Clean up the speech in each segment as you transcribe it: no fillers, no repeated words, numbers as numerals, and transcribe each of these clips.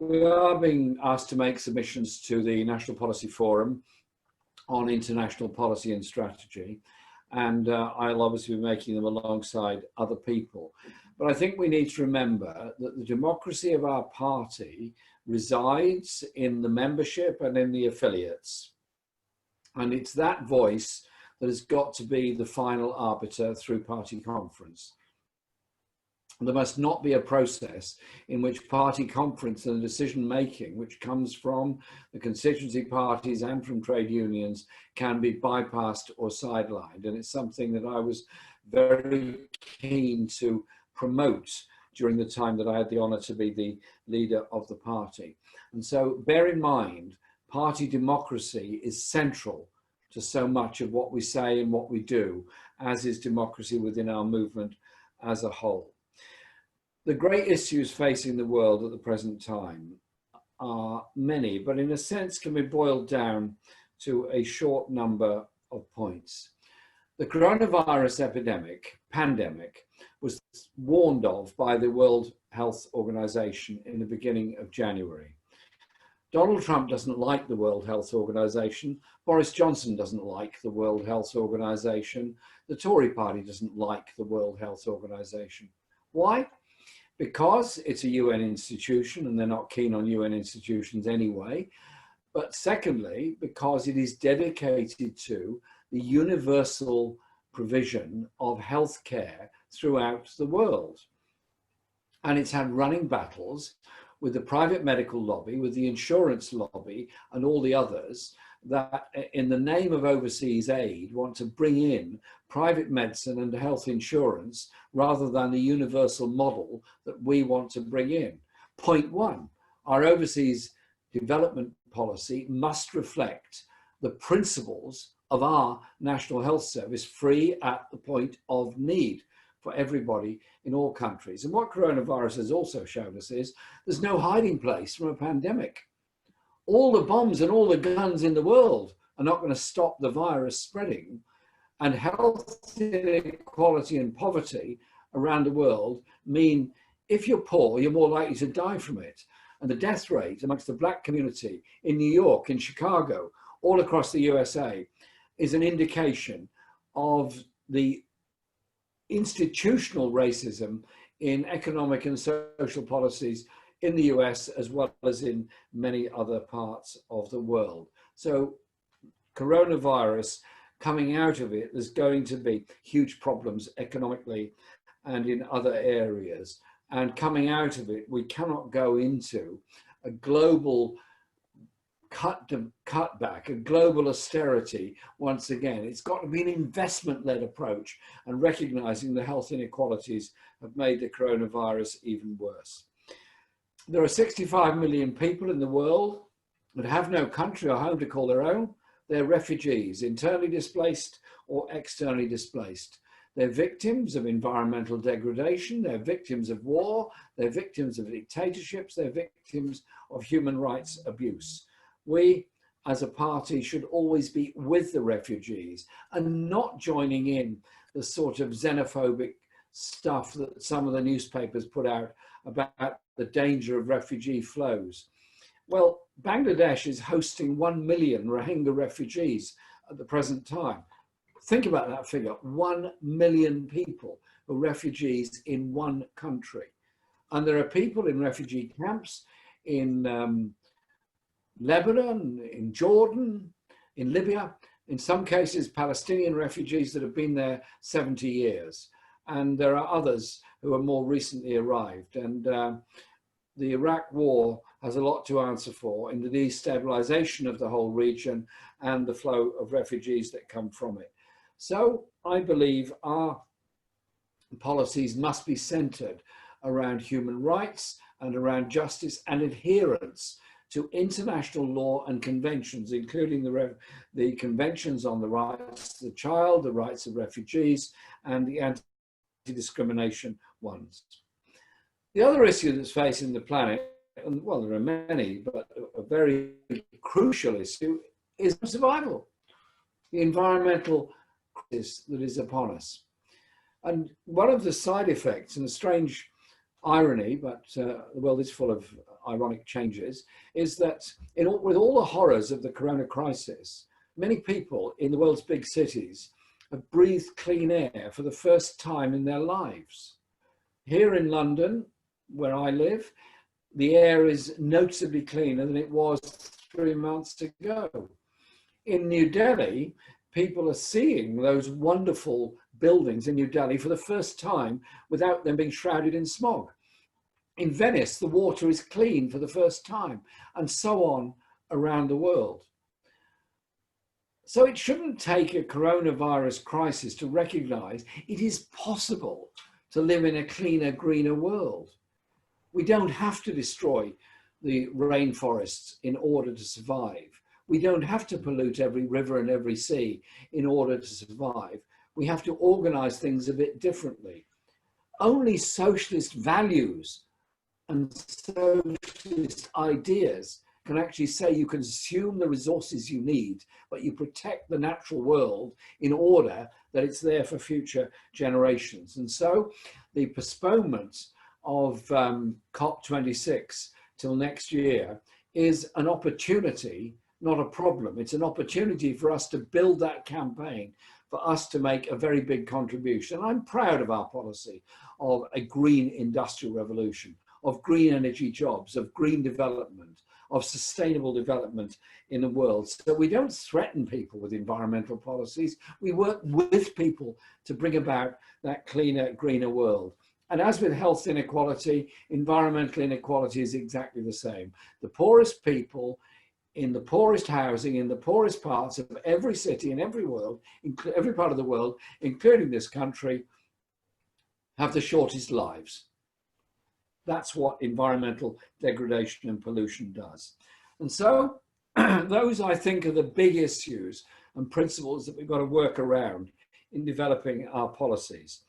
we are being asked to make submissions to the National Policy Forum on international policy and strategy, and I'll obviously be making them alongside other people. But I think we need to remember that the democracy of our party resides in the membership and in the affiliates. And it's that voice that has got to be the final arbiter through party conference. There must not be a process in which party conference and decision making, which comes from the constituency parties and from trade unions, can be bypassed or sidelined. And it's something that I was very keen to promote during the time that I had the honour to be the leader of the party. And so bear in mind, party democracy is central to so much of what we say and what we do, as is democracy within our movement as a whole. The great issues facing the world at the present time are many, but in a sense can be boiled down to a short number of points. The coronavirus pandemic, was warned of by the World Health Organization in the beginning of January. Donald Trump doesn't like the World Health Organization. Boris Johnson doesn't like the World Health Organization. The Tory party doesn't like the World Health Organization. Why? Because it's a UN institution and they're not keen on UN institutions anyway. But secondly, because it is dedicated to the universal provision of healthcare throughout the world. And it's had running battles with the private medical lobby, with the insurance lobby and all the others that in the name of overseas aid want to bring in private medicine and health insurance rather than the universal model that we want to bring in. Point one, our overseas development policy must reflect the principles of our National Health Service, free at the point of need for everybody in all countries. And what coronavirus has also shown us is there's no hiding place from a pandemic. All the bombs and all the guns in the world are not going to stop the virus spreading. And health inequality and poverty around the world mean if you're poor, you're more likely to die from it. And the death rate amongst the Black community in New York, in Chicago, all across the USA is an indication of the institutional racism in economic and social policies in the US as well as in many other parts of the world. So coronavirus, coming out of it, there's going to be huge problems economically and in other areas. And coming out of it, we cannot go into a global cutback, a global austerity once again. It's got to be an investment-led approach, and recognizing the health inequalities have made the coronavirus even worse. There are 65 million people in the world that have no country or home to call their own. They're refugees, internally displaced or externally displaced. They're victims of environmental degradation, they're victims of war, they're victims of dictatorships, they're victims of human rights abuse. We, as a party, should always be with the refugees and not joining in the sort of xenophobic stuff that some of the newspapers put out about the danger of refugee flows. Well, Bangladesh is hosting 1 million Rohingya refugees at the present time. Think about that figure, 1 million people are refugees in one country. And there are people in refugee camps in Lebanon, in Jordan, in Libya, in some cases Palestinian refugees that have been there 70 years. And there are others who are more recently arrived. And the Iraq war has a lot to answer for in the destabilization of the whole region and the flow of refugees that come from it. So I believe our policies must be centered around human rights and around justice and adherence to international law and conventions, including the conventions on the rights of the child, the rights of refugees, and the anti-discrimination ones. The other issue that's facing the planet, and well, there are many, but a very crucial issue is survival, the environmental crisis that is upon us. And one of the side effects, and a strange irony, but the world is full of ironic changes, is that with all the horrors of the corona crisis, many people in the world's big cities have breathed clean air for the first time in their lives. Here in London, where I live, the air is noticeably cleaner than it was 3 months ago. In New Delhi, people are seeing those wonderful buildings in New Delhi for the first time without them being shrouded in smog. In Venice, the water is clean for the first time, and so on around the world. So it shouldn't take a coronavirus crisis to recognize it is possible to live in a cleaner, greener world. We don't have to destroy the rainforests in order to survive. We don't have to pollute every river and every sea in order to survive. We have to organize things a bit differently. Only socialist values and socialist ideas can actually say you consume the resources you need, but you protect the natural world in order that it's there for future generations. And so the postponement of COP26 till next year is an opportunity, not a problem. It's an opportunity for us to build that campaign, for us to make a very big contribution. I'm proud of our policy of a green industrial revolution, of green energy jobs, of green development, of sustainable development in the world. So we don't threaten people with environmental policies. We work with people to bring about that cleaner, greener world. And as with health inequality, environmental inequality is exactly the same. The poorest people in the poorest housing, in the poorest parts of every city in every world, every part of the world, including this country, have the shortest lives. That's what environmental degradation and pollution does. And so those, I think, are the big issues and principles that we've got to work around in developing our policies.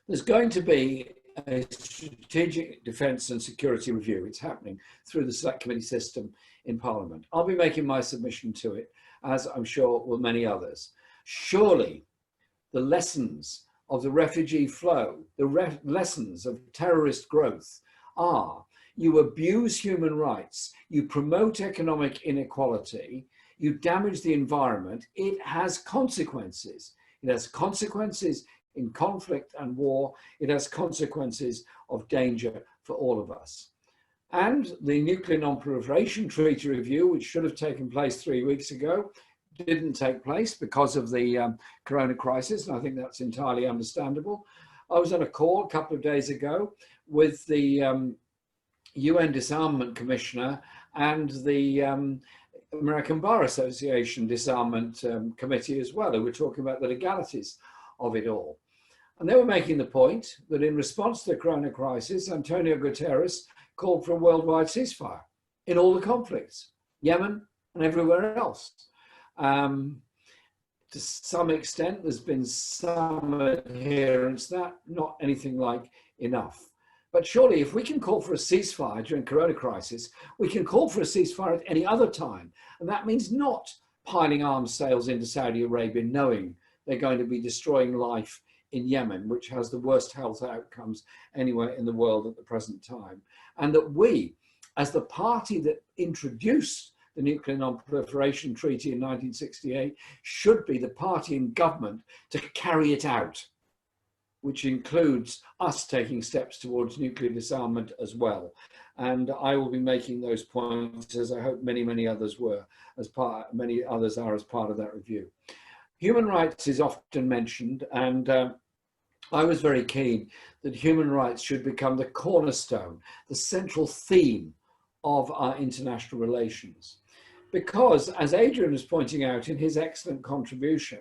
There's going to be a strategic defence and security review. It's happening through the select committee system in Parliament. I'll be making my submission to it, as I'm sure will many others. Surely the lessons of the refugee flow, the lessons of terrorist growth are: you abuse human rights, you promote economic inequality, you damage the environment, it has consequences. It has consequences in conflict and war. It has consequences of danger for all of us. And the Nuclear Non-Proliferation Treaty review, which should have taken place 3 weeks ago, didn't take place because of the corona crisis, and I think that's entirely understandable. I was on a call a couple of days ago with the UN Disarmament Commissioner and the American Bar Association Disarmament Committee as well, who were talking about the legalities of it all. And they were making the point that in response to the corona crisis, Antonio Guterres called for a worldwide ceasefire in all the conflicts, Yemen and everywhere else. To some extent, there's been some adherence to that, not anything like enough. But surely if we can call for a ceasefire during corona crisis, we can call for a ceasefire at any other time. And that means not piling arms sales into Saudi Arabia, knowing they're going to be destroying life in Yemen, which has the worst health outcomes anywhere in the world at the present time. And that we, as the party that introduced the Nuclear Non-Proliferation Treaty in 1968, should be the party in government to carry it out, which includes us taking steps towards nuclear disarmament as well. And I will be making those points, as I hope many, many others were, many others are as part of that review. Human rights is often mentioned, and I was very keen that human rights should become the cornerstone, the central theme of our international relations. Because, as Adrian was pointing out in his excellent contribution,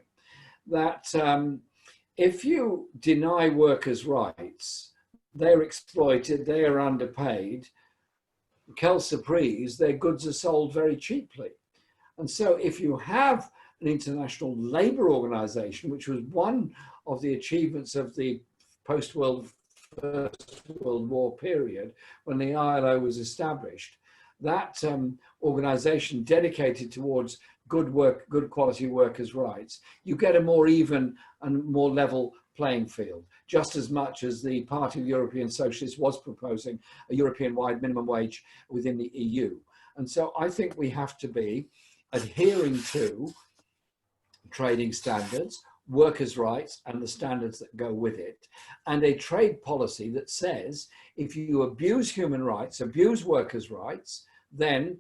that if you deny workers' rights, they're exploited, they are underpaid, quelle surprise, their goods are sold very cheaply. And so if you have an international labour organisation, which was one of the achievements of the First World War period, when the ILO was established, that organisation dedicated towards good work, good quality workers' rights, you get a more even and more level playing field, just as much as the Party of European Socialists was proposing a European-wide minimum wage within the EU. And so I think we have to be adhering to trading standards, workers' rights, and the standards that go with it, and a trade policy that says if you abuse human rights, abuse workers' rights, then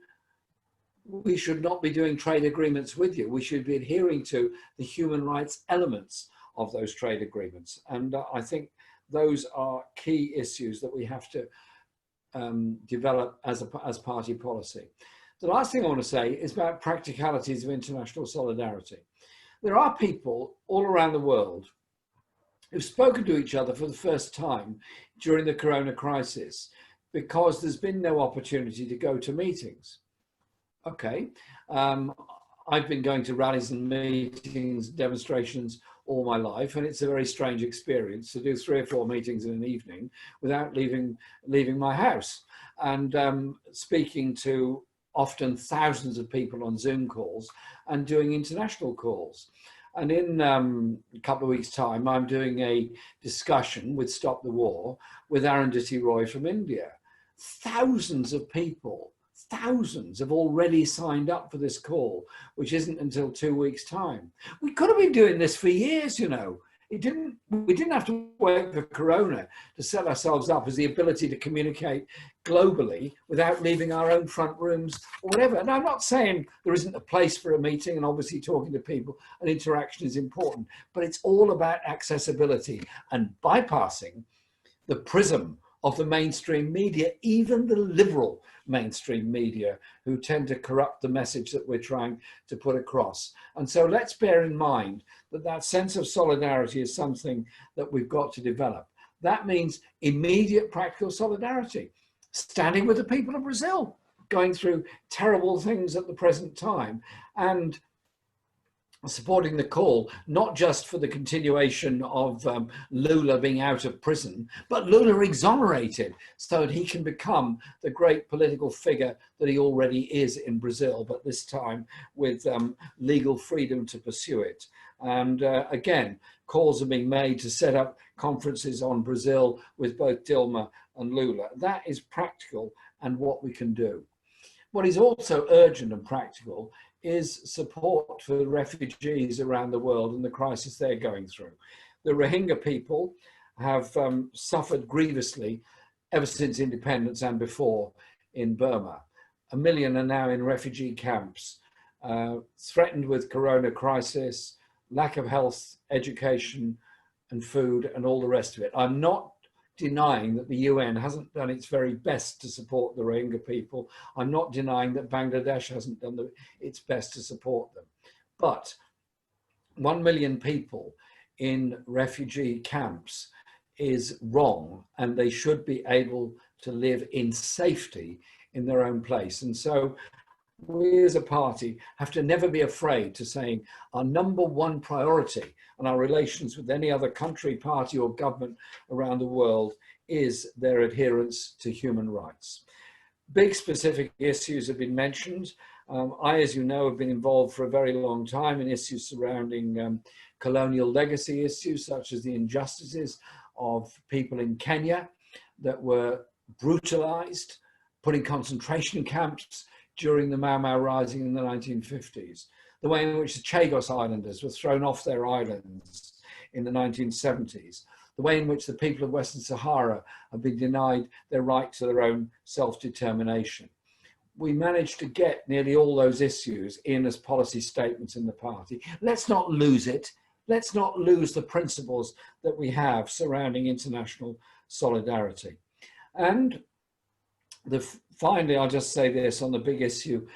we should not be doing trade agreements with you. We should be adhering to the human rights elements of those trade agreements. And I think those are key issues that we have to develop as party policy. The last thing I want to say is about practicalities of international solidarity. There are people all around the world who've spoken to each other for the first time during the corona crisis because there's been no opportunity to go to meetings. Okay, I've been going to rallies and meetings, demonstrations all my life, and it's a very strange experience to do 3 or 4 meetings in an evening without leaving my house, and speaking to often thousands of people on Zoom calls and doing international calls. And in a couple of weeks' time, I'm doing a discussion with Stop the War with Arundhati Roy from India. Thousands of people, thousands have already signed up for this call, which isn't until 2 weeks' time. We could have been doing this for years, you know. We didn't have to wait for Corona to set ourselves up as the ability to communicate globally without leaving our own front rooms or whatever. And I'm not saying there isn't a place for a meeting, and obviously talking to people and interaction is important, but it's all about accessibility and bypassing the prism of the mainstream media, even the liberal mainstream media, who tend to corrupt the message that we're trying to put across. And so let's bear in mind that that sense of solidarity is something that we've got to develop. That means immediate practical solidarity, standing with the people of Brazil, going through terrible things at the present time, and supporting the call, not just for the continuation of Lula being out of prison, but Lula exonerated so that he can become the great political figure that he already is in Brazil, but this time with legal freedom to pursue it. And again, calls are being made to set up conferences on Brazil with both Dilma and Lula. That is practical and what we can do. What is also urgent and practical is support for the refugees around the world and the crisis they're going through. The Rohingya people have suffered grievously ever since independence and before in Burma. 1 million are now in refugee camps, threatened with corona crisis, lack of health, education and food and all the rest of it. I'm not denying that the UN hasn't done its very best to support the Rohingya people. I'm not denying that Bangladesh hasn't done its best to support them. But 1 million people in refugee camps is wrong, and they should be able to live in safety in their own place. And so we as a party have to never be afraid to saying our #1 priority and our relations with any other country, party or government around the world is their adherence to human rights. Big specific issues have been mentioned. I, as you know, have been involved for a very long time in issues surrounding colonial legacy issues, such as the injustices of people in Kenya that were brutalized, put in concentration camps during the Mau Mau Rising in the 1950s, the way in which the Chagos Islanders were thrown off their islands in the 1970s, the way in which the people of Western Sahara have been denied their right to their own self-determination. We managed to get nearly all those issues in as policy statements in the party. Let's not lose it. Let's not lose the principles that we have surrounding international solidarity. And finally, I'll just say this on the big issue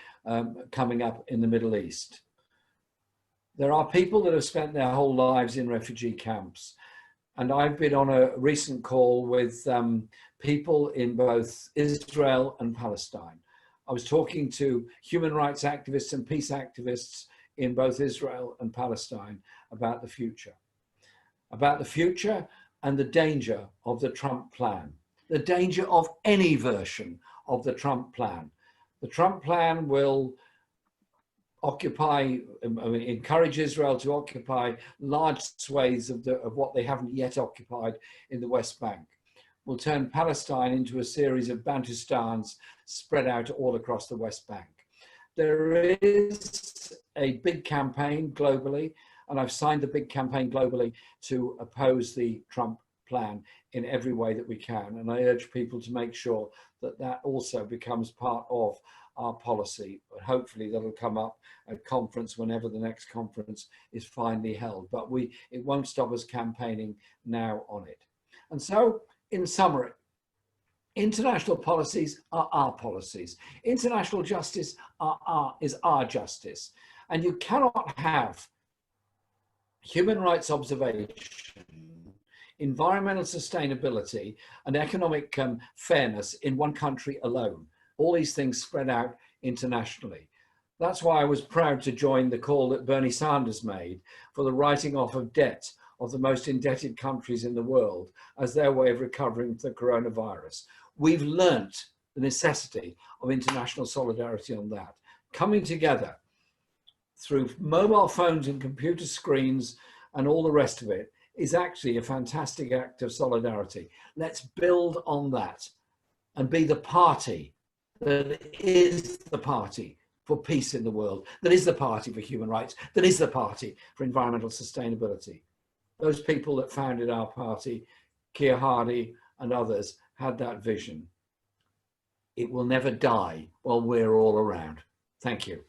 coming up in the Middle East. There are people that have spent their whole lives in refugee camps. And I've been on a recent call with people in both Israel and Palestine. I was talking to human rights activists and peace activists in both Israel and Palestine about the future and the danger of the Trump plan, the danger of any version of the Trump plan. The Trump plan will encourage Israel to occupy large swathes of what they haven't yet occupied in the West Bank. We'll turn Palestine into a series of Bantustans spread out all across the West Bank. There is a big campaign globally, and I've signed the big campaign globally to oppose the Trump plan in every way that we can. And I urge people to make sure that that also becomes part of our policy. But hopefully that'll come up at conference whenever the next conference is finally held. But it won't stop us campaigning now on it. And so, in summary, international policies are our policies. International justice is our justice. And you cannot have human rights observation, environmental sustainability, and economic fairness in one country alone. All these things spread out internationally. That's why I was proud to join the call that Bernie Sanders made for the writing off of debt of the most indebted countries in the world as their way of recovering from the coronavirus. We've learnt the necessity of international solidarity on that. Coming together through mobile phones and computer screens and all the rest of it is actually a fantastic act of solidarity. Let's build on that and be the party that is the party for peace in the world, that is the party for human rights, that is the party for environmental sustainability. Those people that founded our party, Keir Hardie and others, had that vision. It will never die while we're all around. Thank you.